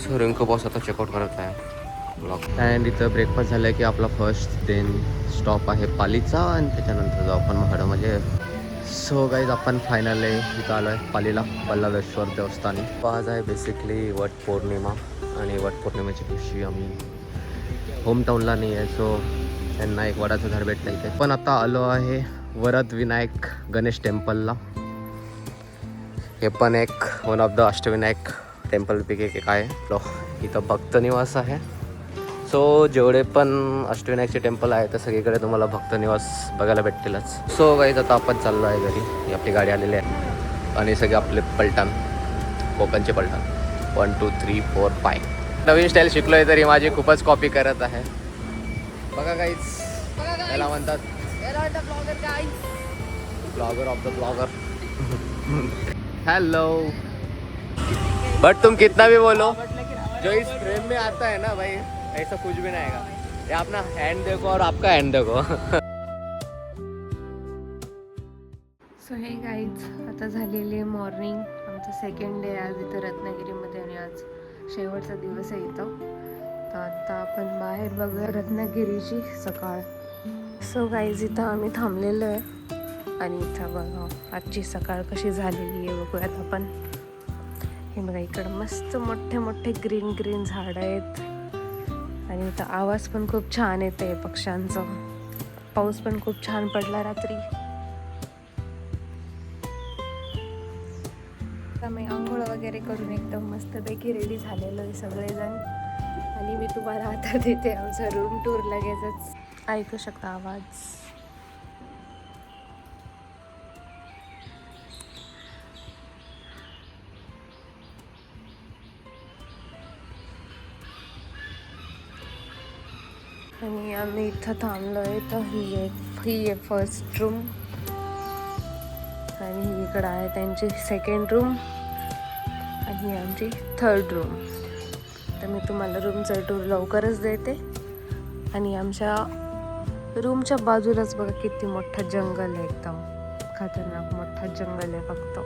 So Rinku boss आता checkout करत आहे ब्लॉग. अँड इथं ब्रेकफास्ट झालं की आपला फर्स्ट देन स्टॉप आहे पालीचा आणि त्याच्यानंतर जाऊ आपण महाडमध्ये. सो गाईज आपण फायनली इथं आलो आहे पालीला, बल्लाळेश्वर देवस्थानी. आज आहे बेसिकली वट पौर्णिमा आणि वट पौर्णिमेच्या दिवशी आम्ही होमटाऊनला नाही आहे, सो त्यांना एक वडाचं झाड भेटलं इथे. पण आता आलो आहे वरद विनायक गणेश टेम्पलला. हे पण एक वन ऑफ द अष्टविनायक टेम्पलपैकी एक आहे. इथं भक्त निवास आहे. सो जेवढे पण अष्टविनायकचे टेम्पल आहे तर सगळीकडे तुम्हाला भक्त निवास बघायला भेटतीलच. सो गाईज आता आपण चाललो आहे घरी. ही आपली गाडी आलेली आहे आणि सगळे आपले पलटण, कोकणचे पलटण 1 2 3 4 5. नवीन स्टाईल शिकलोय तरी माझी खूपच कॉपी करत आहे. बघा गाईज, याला म्हणतात blogger of the blogger. Hello, but तुम कितना भी बोलो, जो इस फ्रेम में आता है ना भाई, ऐसा कुछ भी नहीं आएगा. ये अपना हैंड देखो और आपका हैंड देखो. सो हे गाईज, आता झालेली मॉर्निंग. आमचं सेकंड डे आज इथं रत्नागिरीमध्ये आणि आज शेवटचा दिवस आहे इथं. तर आता आपण बाहेर बघूया रत्नागिरीची सकाळ. सो गाईज, इथं आम्ही थांबलेलो आहे आणि इथं बघा आजची सकाळ कशी झालेली आहे बघूयात आपण. हे बघा इकडं मस्त मोठे मोठे ग्रीन ग्रीन झाड आहेत आणि इथं आवाज पण खूप छान येते पक्ष्यांचा. पाऊस पण खूप छान पडला रात्री. मी आंघोळ वगैरे करून एकदम मस्तपैकी रेडी झालेलो आहे सगळेजण आणि मी तुम्हाला आता देते आमचा रूम टूर. लगेचच ऐकू शकता आवाज. आणि आम्ही इथं थांबलो आहे. तर ही आहे फर्स्ट रूम आणि ही इकडं आहे त्यांची सेकंड रूम आणि ही आमची थर्ड रूम. तर मी तुम्हाला रूमचा टूर लवकरच देते. आणि आमच्या रूमच्या बाजूलाच बघा किती मोठं जंगल आहे, एकदम खतरनाक मोठं जंगल आहे फक्त.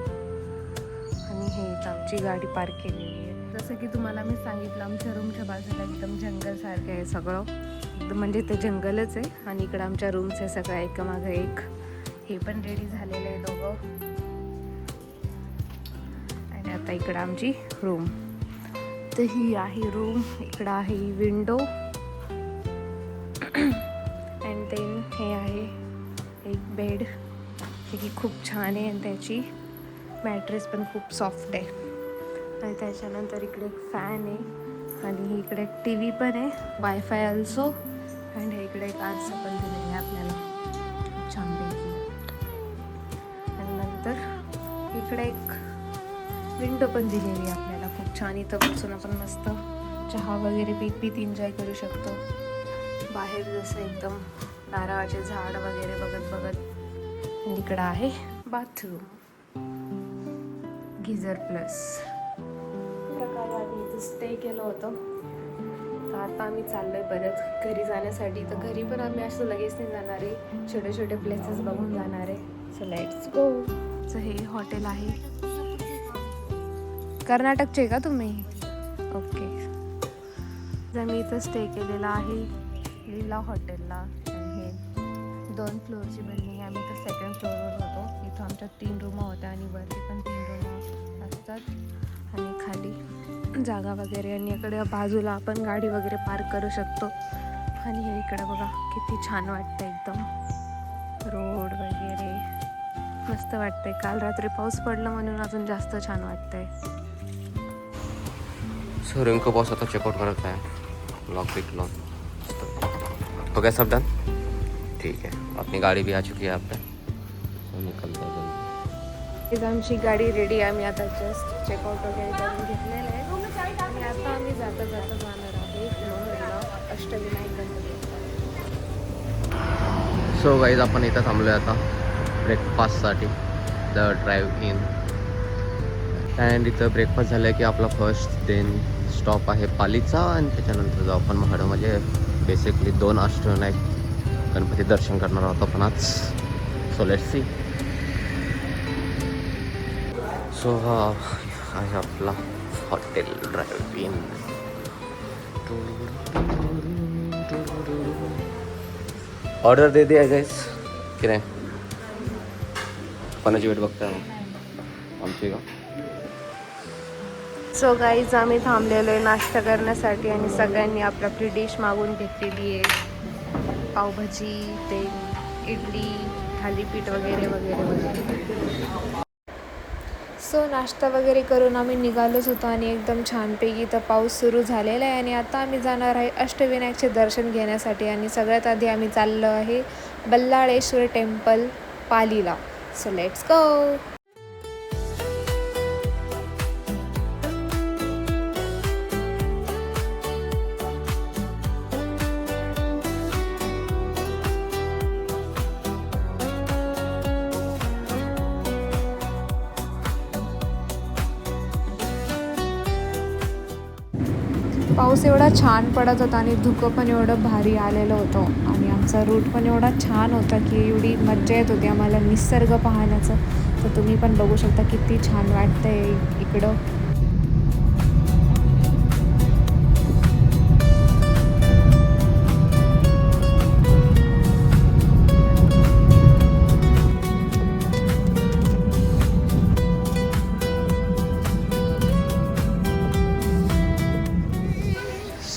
आणि हे आमची गाडी पार्क केलेली आहे. जसं की तुम्हाला मी सांगितलं, आमच्या रूमच्या बाजूला एकदम जंगलसारखं आहे सगळं, म्हणजे ते जंगलच आहे. आणि इकडं आमच्या रूम्स आहे सगळ्या एकामागं एक. हे पण रेडी झालेलं आहे दोघं. आणि आता इकडं आमची रूम. तर ही आहे रूम. इकडं आहे विंडो अँड देन हे आहे एक बेड, जे की खूप छान आहे आणि त्याची मॅट्रेस पण खूप सॉफ्ट आहे. आणि त्याच्यानंतर इकडे एक फॅन आहे आणि इकडे एक टी व्ही पण आहे, वायफाय ऑल्सो. अँड हे इकडे एक आरसा पण दिलेला आहे आपल्याला खूप छानपैकी. आणि नंतर इकडे एक विंडो पण दिलेली आहे आपल्याला खूप छान. इथं बसून आपण मस्त चहा वगैरे पीत एन्जॉय करू शकतो. बाहेर जसं एकदम नारळाचे झाड वगैरे बघत बघत. आणि इकडं आहे बाथरूम, गिझर प्लस. प्रकारे आम्ही इथं स्टे केलं होतं. तर आता आम्ही चाललोय परत घरी जाण्यासाठी. तर घरी पण आम्ही असं लगेच नाही जाणार आहे, छोटे छोटे प्लेसेस बघून जाणार आहे. So let's go. सो हे हॉटेल आहे. कर्नाटकचे का तुम्ही? ओके. जर मी इथं स्टे केलेला आहे लीला हॉटेलला. आणि हे 2 फ्लोअरची बिल्डिंग आहे. आम्ही तर सेकंड फ्लोअरवर होतो. इथं आमच्या 3 रूमा होत्या आणि वरती पण 3 रूमा असतात. आणि खाली जागा वगैरे आणि इकडे बाजूला आपण गाडी वगैरे पार्क करू शकतो. आणि हे इकडे बघा किती छान वाटतं, एकदम रोड वगैरे मस्त वाटतंय. काल रात्री पाऊस पडला म्हणून अजून जास्त छान वाटतंय. सो रिंकू बॉस आता चेकआउट करत आहे. लॉक पिक लॉक हो गया सब डन. ठीक है, अपनी गाड़ी भी आ चुकी है आप पे. निकलता है जल्दी. आमची गाडी रेडी आहे. आम्ही आता जस्ट चेकआउट वगैरे करून घेतलेलं आहे आणि आता आम्ही जाता जाणार आहोत अष्टविनायक गणपती. सो गाईज, आपण इथं थांबलोय आता ब्रेकफास्टसाठी, द ड्राईव्ह इन. अँड इथं ब्रेकफास्ट झालं की आपला फर्स्ट देन स्टॉप आहे पालीचा आणि त्याच्यानंतर जाऊ आपण महाडमध्ये. बेसिकली 2 अष्टविनायक गणपती दर्शन करणार आहोत आपण आज. So let's see. सो हा आहे आपला हॉटेल ड्राईव्ह इन. ऑर्डर दे दे गाईस की नाही? कोणाची वेट बघताय आमची का? सो गाईज आम्ही थांबलेलो आहे नाश्ता करण्यासाठी आणि सगळ्यांनी आपली आपली डिश मागून घेतलेली आहे. पावभाजी, ते इडली, थालीपीठ वगैरे वगैरे वगैरे. सो नाश्ता वगैरे करून आम्ही निघालोच होतो आणि एकदम छानपैकी तर पाऊस सुरू झालेला आहे आणि आता आम्ही जाणार आहे अष्टविनायकचे दर्शन घेण्यासाठी. आणि सगळ्यात आधी आम्ही चाललो आहे बल्लाळेश्वर टेम्पल पालीला. So let's go. पाऊस एवढा छान पडत होता आणि धुकं पण एवढं भारी आलेलं होतं आणि आमचा रूट पण एवढा छान होता की एवढी मज्जा येत होती आम्हाला निसर्ग पाहण्याचं. तर तुम्ही पण बघू शकता किती छान वाटतंय इकडं.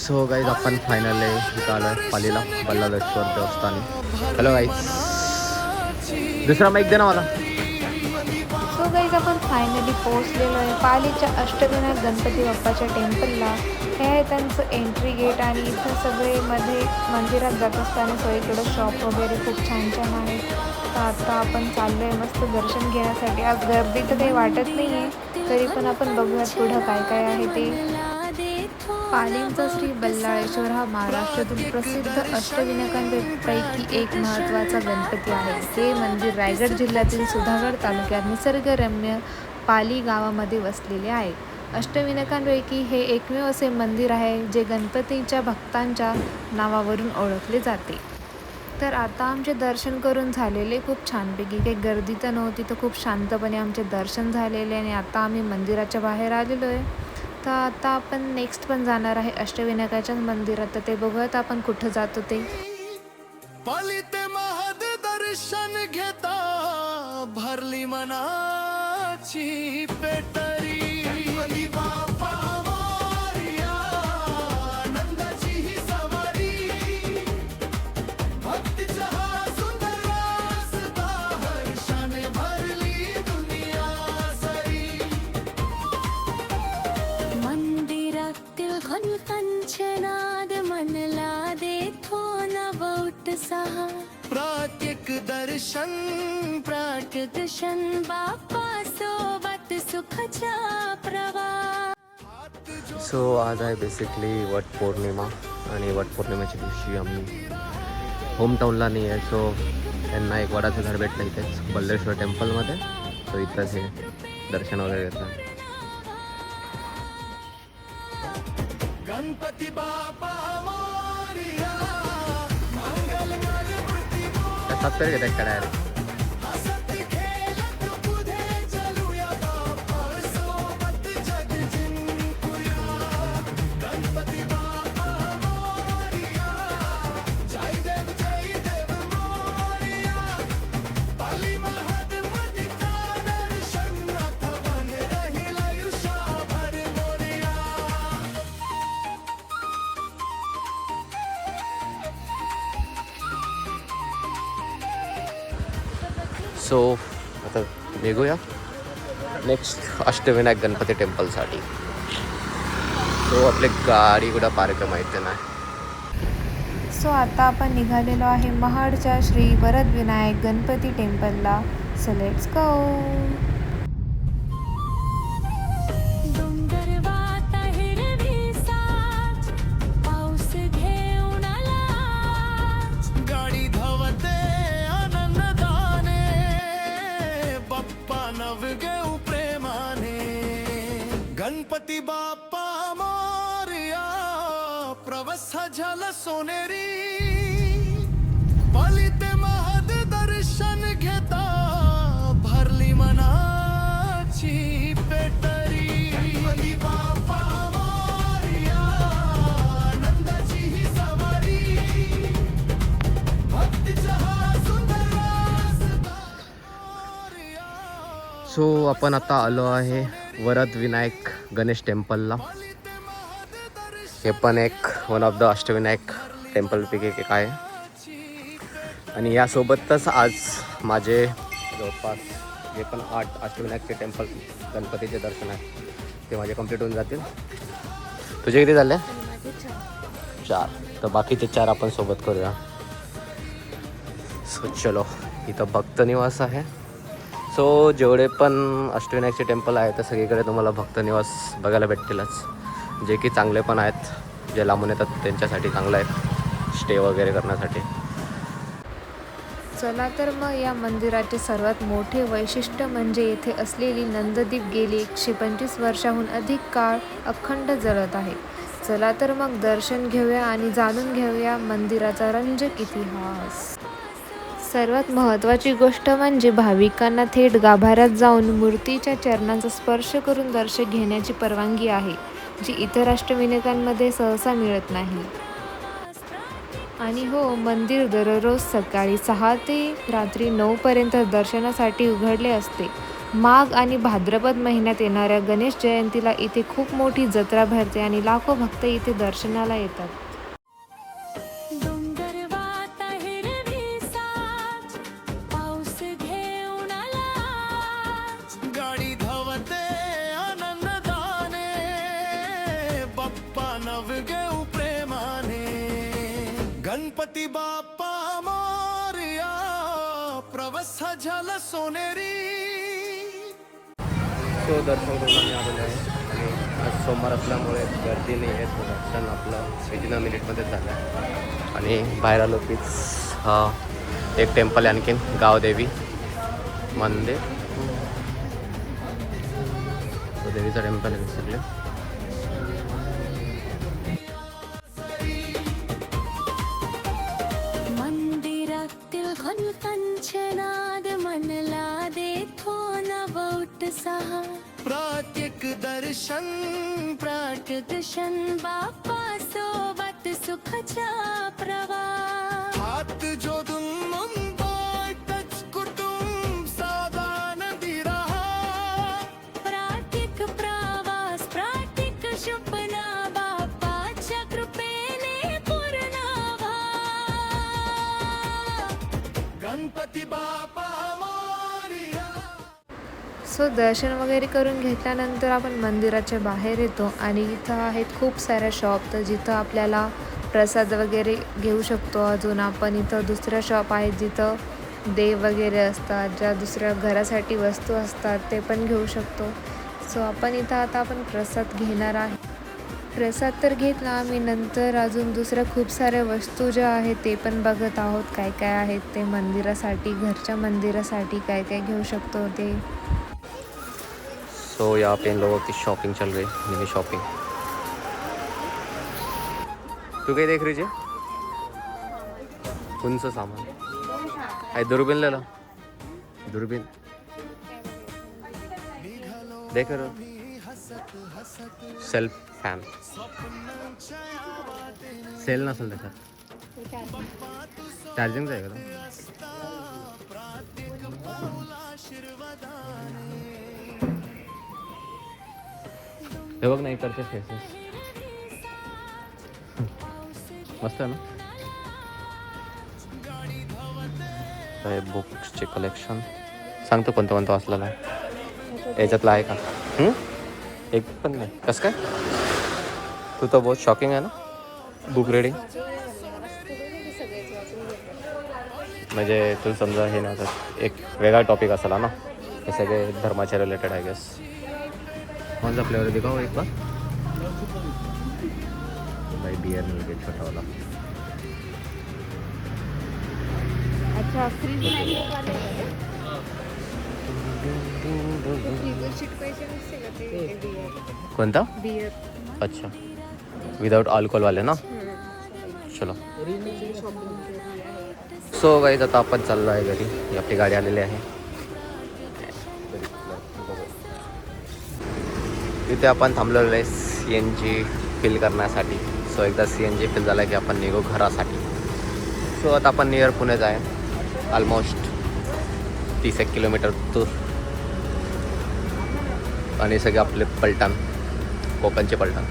सो गाईज आपण फायनल इथं आलो आहे पालीला बल्लाळेश्वर देवस्थानी. हॅलो गाईज, दुसरा माईक दे ना मला. सो गाईज आपण फायनली पोहोचलेलो आहे पालीच्या अष्टविनायक गणपती बाप्पाच्या टेम्पलला. हे आहे त्यांचं एंट्री गेट आणि इथं सगळे मध्ये मंदिरात जात असताना सगळीकडं शॉप वगैरे खूप छान छान आहे. तर आता आपण चाललो आहे मस्त दर्शन घेण्यासाठी. आज गर्दी तर काही वाटत नाही आहे, तरी पण आपण बघूयात पुढं काय काय आहे ते. पालींचा श्री बल्लाळेश्वर हा महाराष्ट्रातील प्रसिद्ध अष्टविनायकांपैकी एक महत्त्वाचा गणपती आहे. हे मंदिर रायगड जिल्ह्यातील सुधागड तालुक्यात निसर्गरम्य पाली गावामध्ये वसलेले आहे. अष्टविनायकांपैकी हे एकमेव असे मंदिर आहे जे गणपतीच्या भक्तांच्या नावावरून ओळखले जाते. तर आता आमचे दर्शन करून झालेले खूप छानपैकी, काही गर्दी तर नव्हती, तर खूप शांतपणे आमचे दर्शन झालेले आणि आता आम्ही मंदिराच्या बाहेर आलेलो आहे. तर आता आपण नेक्स्ट पण जाणार आहे अष्टविनायकाच्या मंदिरात. तर ते बघूयात आपण कुठं जातो ते. पालिते महद दर्शन घेता भरली मनाची पेटरी. बाप्पा मोरया, आनंदाची ही सवारी, भक्तीचा हा सुंदर रस्ता, हर्षाने भरली दुनिया सारी. मंदिरातील घंटांचे नाद मनला देतो नव उत्साह. प्रत्येक दर्शन बाप्पा सोबत सुखाचा प्रवाह. सो आज आहे बेसिकली वट पौर्णिमा आणि वट पौर्णिमेच्या दिवशी आम्ही होमटाऊनला नाही आहे. सो त्यांना एक वडाचं घर भेटलं इथेच बल्लेश्वर टेम्पलमध्ये. सो इथंच हे दर्शन वगैरे घेतात. गणपती बाप्पा मोरया, त्यात तर घेतात काय डायरेक्ट. सो आता निघूया नेक्स्ट अष्टविनायक गणपती टेम्पलसाठी. सो आपली गाडी कुठं पार्क माहिती नाही. सो आता आपण निघालेलो आहे महाडच्या श्री वरदविनायक गणपती टेम्पलला. So let's go. गाडी धावते आनंदाने, बाप्पा नव घेऊ प्रेमाने. गणपती बाप्पा मोरया, प्रवास झाला सोनेरी. पालिते महद दर्शन घेता भरली मनाची पेटरी. बाप्पा मोरया, सो आपण आता आलो आहे वरद विनायक गणेश टेम्पलला. हे पण एक वन ऑफ द अष्टविनायक टेम्पलपैकी एक आहे. आणि यासोबतच आज माझे जवळपास जे पण 8 अष्टविनायकचे टेम्पल गणपतीचे दर्शन आहे ते माझे कंप्लीट होऊन जातील. तुझे किती झाले? 4. तर बाकीचे 4 आपण सोबत करूया. सो चलो, इथं भक्त निवास आहे. सो जेवढे पण अष्टविनायकचे टेम्पल आहे तर सगळीकडे तुम्हाला भक्त निवास बघायला भेटतीलच, जे की चांगले पण आहेत. जे लांबून येतात त्यांच्यासाठी चांगलं आहे स्टे वगैरे करण्यासाठी. चला तर मग या मंदिराचे सर्वात मोठे वैशिष्ट्य म्हणजे येथे असलेली नंददीप गेली 125 वर्षाहून अधिक काळ अखंड जळत आहे. चला तर मग दर्शन घेऊया आणि जाणून घेऊया मंदिराचा रंजक इतिहास. सर्वात महत्त्वाची गोष्ट म्हणजे भाविकांना थेट गाभाऱ्यात जाऊन मूर्तीच्या चरणांचा स्पर्श करून दर्शन घेण्याची परवानगी आहे, जी इतर अष्टविनायकांमध्ये सहसा मिळत नाही. आणि हो, मंदिर दररोज सकाळी 6 ते रात्री 9 पर्यंत दर्शनासाठी उघडले असते. माघ आणि भाद्रपद महिन्यात येणाऱ्या गणेश जयंतीला इथे खूप मोठी जत्रा भरते आणि लाखो भक्त इथे दर्शनाला येतात. गाडी धावते आनंदाने, बाप्पा नवगे प्रेमाने. गणपती बाप्पा मोरया, प्रवास झाला सोनेरी. सो दर्शन करून आम्ही आलेलो आहे आणि आज सोमवार असल्यामुळे गर्दी नाही आहे. तो दर्शन आपलं 20 मिनिटमध्येच झालं आहे. आणि बाहेर आलो कीच हा एक टेम्पल आहे आणखीन, गावदेवी मंदिर. तो देवीचा टेम्पल आहे सगळे. मंदिरातील घंटांचे नाद मनला देतो नवौट सहा. प्रत्येक दर्शन दर्शन बाप्पा सोबत सुखाचा प्रवास. हात जोडून मुंबईतच कुटुंब साधानंदी रहा. प्रातिक प्रवास प्रातिक स्वप्ना बाप्पाच्या कृपेने पूर्ण व्हा. गणपती बाप्पा मोरया. सो दर्शन वगैरे करून घेतल्यानंतर आपण मंदिराच्या बाहेर येतो आणि इथं आहेत खूप साऱ्या शॉप, तर जिथं आपल्याला प्रसाद वगैरे घेऊ शकतो. अजून आपण इथं दुसऱ्या शॉप आहेत जिथं देव वगैरे असतात, ज्या दुसऱ्या घरासाठी वस्तू असतात ते पण घेऊ शकतो. सो आपण इथं आता आपण प्रसाद घेणार आहे. प्रसाद तर घेतला आम्ही, नंतर अजून दुसऱ्या खूप साऱ्या वस्तू ज्या आहेत ते पण बघत आहोत काय काय आहेत ते मंदिरासाठी, घरच्या मंदिरासाठी काय काय घेऊ शकतो ते. सो यहाँ पे इन लोगों की शॉपिंग चल रही, मिनी शॉपिंग. तू काय देख रही है? कौन सा सामान आहे? दूरबीन ले लो, दूरबीन देख रहे हो. सेल्फ फॅन सेल नसेल त्याच्यात, चार्जिंग आहे का? हे बघ नाही करते फेसेस मस्त आहे ना. हे बुक्सचे कलेक्शन सांगतो कोणतं कोणतं वाचलेलं आहे, याच्यातलं आहे का? एक पण नाही. कसं काय? तू तर बहुत शॉकिंग आहे ना बुक रीडिंग. म्हणजे तुला समजा हे ना एक वेगळा टॉपिक असेल ना, हे सगळे धर्माच्या रिलेटेड आय गेस. कौन सा फ्लेवर दिखाओ एक बार. भाई बियर मिल गया छोटा वाला. अच्छा, फ्रीज वाले कोणता? बियर. अच्छा, विदाउट अल्कोहोलवाले ना. चलो. सो गाईज आता आपण चाललो आहे घरी. ही आपली गाडी आलेली आहे. इथे आपण थांबलेलो आहे CNG फिल करण्यासाठी. सो एकदा CNG फिल झाला की आपण निघू घरासाठी. सो आता आपण नियर पुणेच आहे, ऑलमोस्ट 30 किलोमीटर दूर. आणि सगळे आपले पलटण, कोकणचे पलटण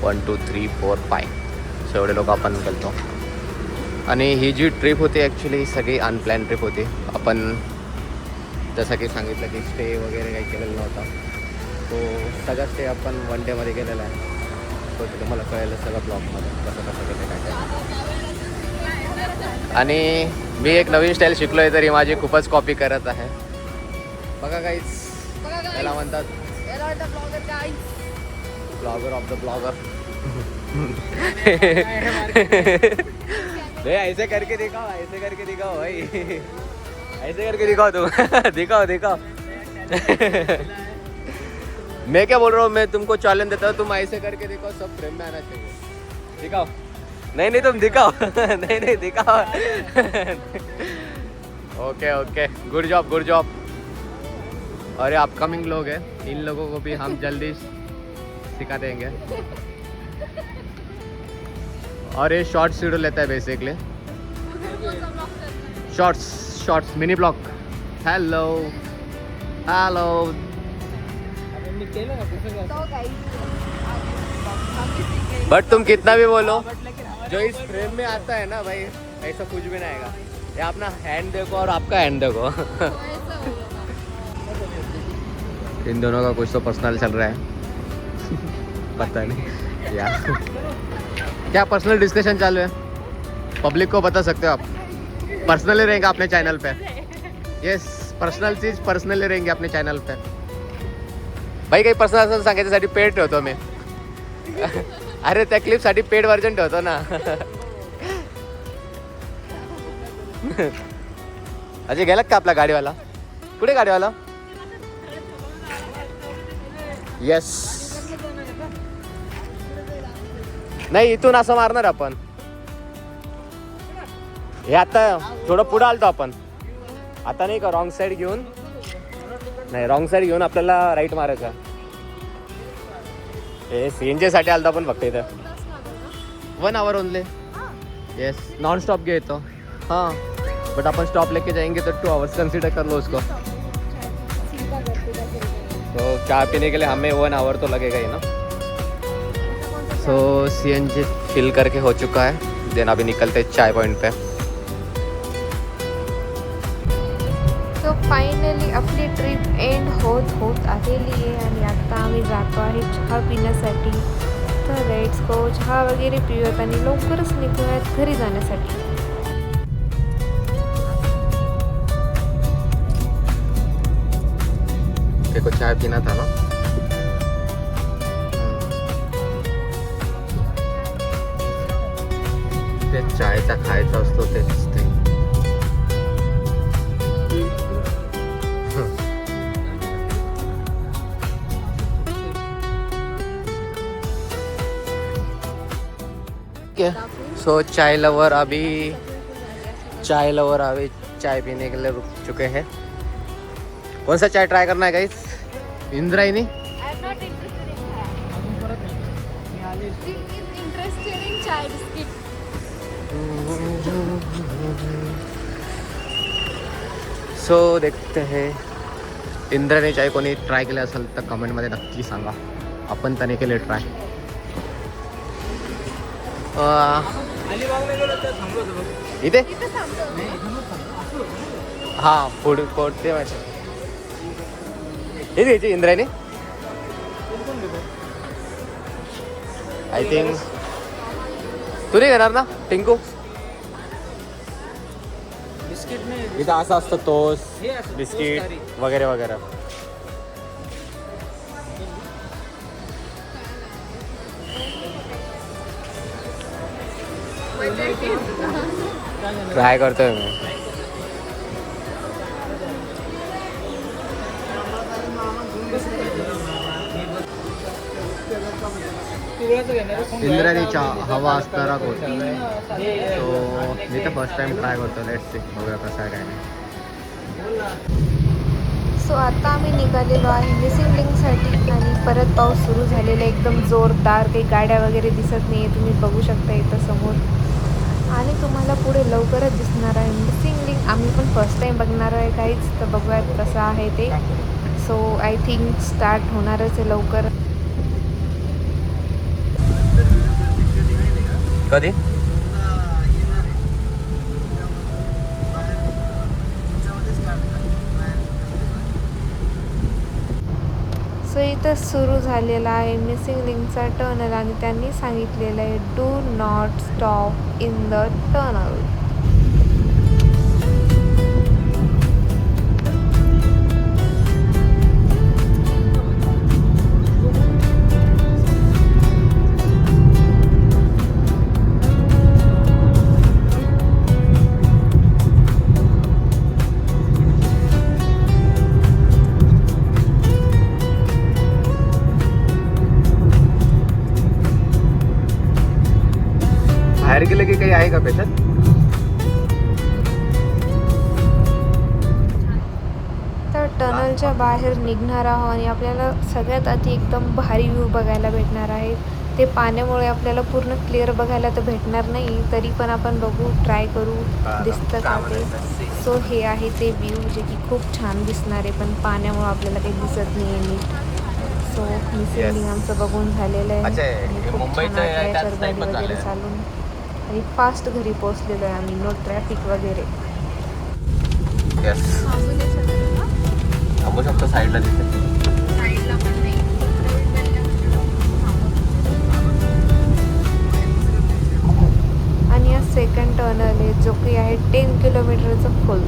1 2 3 4 5 सो एवढे लोक आपण गेलतो. आणि ही जी ट्रिप होती ॲक्च्युली सगळी अनप्लॅन ट्रिप होती. आपण जसं की सांगितलं की स्टे वगैरे काही केलेलं नव्हता. तो सगळा स्टे आपण 1 डेमध्ये केलेला आहे. तो ते तुम्हाला कळेल सगळं ब्लॉगमध्ये कसं कसं केलं काय काय. आणि मी एक नवीन स्टाईल शिकलो आहे तरी माझी खूपच कॉपी करत आहे. बघा काहीच त्याला म्हणतात ब्लॉगर ऑफ द ब्लॉगर. ऐसे करके दिखाओ, ऐसे करके दिखाओ भाई, ऐसे करके दिखाओ तुम. दिखाओ दिखाओ. मैं क्या बोल रहा हूँ, मैं तुमको चैलेंज देता हूँ, तुम ऐसे करके दिखाओ, सब फ्रेम में आना चाहिए. दिखाओ. नहीं नहीं तुम दिखाओ. नहीं नहीं दिखाओ. Okay okay, good job good job. और ये अपकमिंग लोग हैं, इन लोगों को भी हम जल्दी सिखा देंगे. और ये शॉर्ट्स वीडियो लेता है basically. Shorts mini blog. Hello hello. But तुम कितना भी बोलो, जो इस फ्रेम में आता है ना भाई, ऐसा कुछ भी नहीं आएगा. ये अपना हैंड देखो और आपका हैंड देखो. इन दोनों का कुछ तो पर्सनल चल रहा है. पता नहीं यार क्या पर्सनल डिस्कशन चालू है. पब्लिक को बता सकते हो आप. पर्सनली रहेंगे अपने चॅनल पे. येस, पर्सनल चीज पर्सनली रहेंगे अपने चॅनल पे. भाई काही पर्सनल असं सांगायच्यासाठी पेड ठेवतो मी. अरे त्या क्लिपसाठी पेड व्हर्जन ठेवतो ना. अजय गेला का आपला गाडीवाला. कुठे गाडीवाला. येस, नाही इथून असं मारणार आपण. हे आता थोडं पुढं आलतो आपण. आता नाही का रॉंग साईड घेऊन, नाही रॉंग साईड घेऊन आपल्याला राईट मारायचा. हे सीएनजी साठी आलतो आपण फक्त इथं. 1 आवर ओनली. येस, नॉन स्टॉप घे येतो. हाँ बट अपन स्टॉप लेके जाएंगे तो 2 आवर्स कंसिडर कर लो उसको. तो चाय पीने के लिए हमें 1 आवर तो लगेगा ही ना. सो सीएनजी फिल करके हो चुका है. देन अभी निकलते चाय पॉइंट पे. सो फायनली आपली ट्रिप एंड होत आलेली आहे आणि आता आम्ही जातो आहे चहा पिण्यासाठी. तर लेट्स गो. चहा वगैरे पिऊयात आणि लवकरच निघूयात घरी जाण्यासाठी. को चाय पीना था ना. ते चायचा खायचा असतो तेच ते. सो चाय लवर अभी चाय पीने के लिए रुक चुके हैं. कौन सा चाय ट्राई करना है गाइस. इंद्रायणी. सो देखते हैं इंद्रायणी चाय कोणी ट्राय केलं असेल तर कमेंटमध्ये नक्की सांगा. आपण त्याने केले ट्राय. इथे हां फूड कोर्ट ते माहिती. हे घ्यायची इंद्रायणी. आय थिंक तू नाही घेणार ना टिंकू. इथं असं असतं टोस्ट बिस्किट वगैरे वगैरे. ट्राय करतोय मी. इंद्रायणीच्या हवा असणारा गोष्ट. सो मी तर फर्स्ट टाइम ट्राय करतो. लेट्स सी बघूया कसं आहे काय नाही. सो आता आम्ही निघालेलो आहे मिसिंग लिंकसाठी आणि परत पाऊस सुरू झालेला आहे एकदम जोरदार. काही गाड्या वगैरे दिसत नाही आहे. तुम्ही बघू शकता इथं समोर. आणि तुम्हाला पुढे लवकरच दिसणार आहे मिसिंग लिंक. आम्ही पण फर्स्ट टाईम बघणार आहे काहीच. तर बघूयात कसं आहे ते. सो आय थिंक स्टार्ट होणारच आहे लवकर. कधी? सो इथं सुरू झालेला आहे मिसिंग लिंकचा टनल आणि त्यांनी सांगितलेलं आहे do not stop in the tunnel. बाहेर गेलं की काही आहे का पेशंट? तर टनलच्या बाहेर निघणार आहोत आणि आपल्याला सगळ्यात आधी एकदम भारी व्ह्यू बघायला भेटणार आहे. ते पाण्यामुळे आपल्याला पूर्ण क्लिअर बघायला तर भेटणार नाही, तरी पण आपण बघू, ट्राय करू दिसतं का ते. सो हे आहे ते व्ह्यू जे की खूप छान दिसणार आहे, पण पाण्यामुळे आपल्याला काही दिसत नाही आहे नीट. सो मिसिंग आमचं बघून झालेलं आहे आणि खूप छान वाटलं गाडी वगैरे चालून आणि फास्ट घरी पोहोचलेलो आहे आम्ही, नो ट्रॅफिक वगैरे. येस, थांबू शकतो साईडला तिथे. आणि हा सेकंड टर्नल आहे जो की आहे 10 किलोमीटरचं फुल.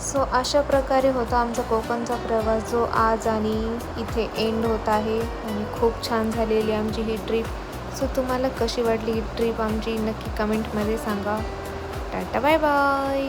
सो अशा प्रकारे होता आमचा कोकणचा प्रवास जो आज आणि इथे एंड होत आहे आणि खूप छान झालेली आमची ही ट्रिप. सो तुम्हाला कशी वाटली ही ट्रिप आमची नक्की कमेंटमध्ये सांगा. Tata bye bye.